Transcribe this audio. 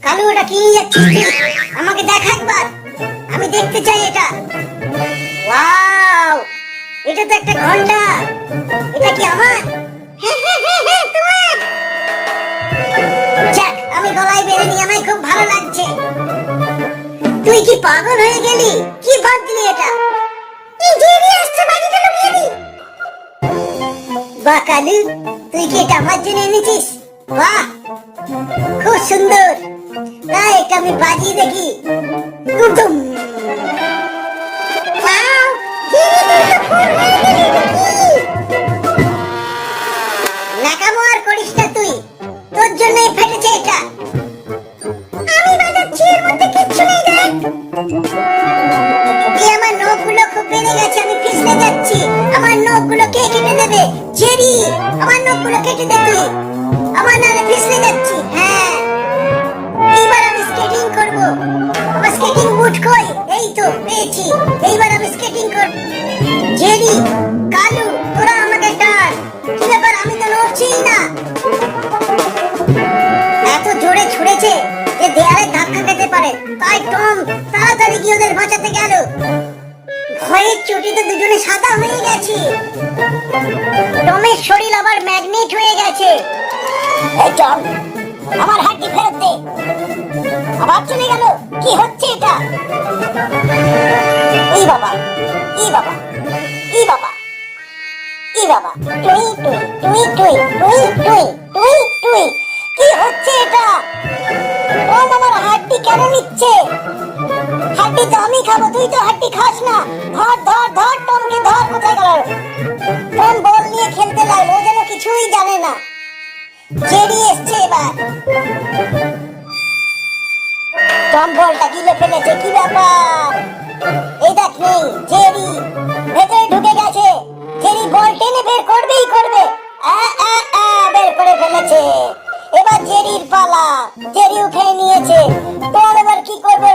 কালু ওটা কি যাচ্ছিস তুই? আমাকে দেখা একবার, আমি দেখতে চাই এটা। ওয়াও, এটা তো একটা ঘন্টা। এটা কি আমার? তোমার। যাক, আমি গলায় বেঁধে নিয়ে আমায় খুব ভালো লাগছে। তুই কি পাগল হয়ে গেলি? কি ভাবলি এটা? এই জেরি আসছে, বাড়িটা লুকিয়ে দি। বাহ কালু, তুই কি এটা আমার জন্য এনেছিস? বাহ, খুব সুন্দর। তাই এটা আমি বাজিয়ে দেখি। দুদুম। ওয়াও, জেরি তুই তো ফুল হয়ে গেলি নাকি? নাকামো আর করিস না তুই, তোর জন্যই ফেটেছে এটা। আমি বাজাচ্ছি, এর মধ্যে কিচ্ছু নেই দেখ। এই আমার নখগুলো খুব বেড়ে গেছে, আমি পিছলে যাচ্ছি। আমার নখগুলো কে কেটে দেবে? জেরি, আমার নখগুলো কেটে দে তুই। আমার নালে পিছলে যাচ্ছি। হ্যাঁ, এইবার আমি স্কেটিং করব। আমার স্কেটিং বুট কই? এই তো পেয়েছি। এইবার আমি স্কেটিং করব। জেরি, কালু, তোরা আমাকে টান। কি ব্যাপার, আমি তো নড়ছিই না। এত জোরে ছুড়েছে যে দেয়ালে ধাক্কা খেতে পারে। তাই টম তাড়াতাড়ি গিয়ে ওদের বাঁচাতে গেল। ভয়ের চোটিতে দুজনে সাদা হয়ে গেছে। টমের শরীর আবার ম্যাগনেট হয়ে গেছে। এই টম, আমার হাড্ডি ফেরত দে। আবার চলে গেল। কি হচ্ছে এটা? এই বাবা, এই বাবা, এই বাবা, এই বাবা। টুই টুই টুই টুই টুই টুই টুই টুই। কি হচ্ছে এটা? টম আমার হাড্ডি কেন নিচ্ছে? হাড্ডি তো আমি খাবো, তুই তো হাড্ডি খাস না। ধর ধর ধর, টমকে ধর। কোথায় গেল? টম বল নিয়ে খেলতে লাগলো, ও যেন কিছুই জানে না। জেরি এসছে এবার। টম বলটা গিলে ফেলেছে। কি ব্যাপার? এই দেখ, নেই। জেরি ভেতরে ঢুকে গেছে। জেরি বল টেনে বের করবেই করবে। বের করে ফেলেছে। এবার জেরির পালা। জেরিও খেয়ে নিয়েছে। টম এবার কি করবে?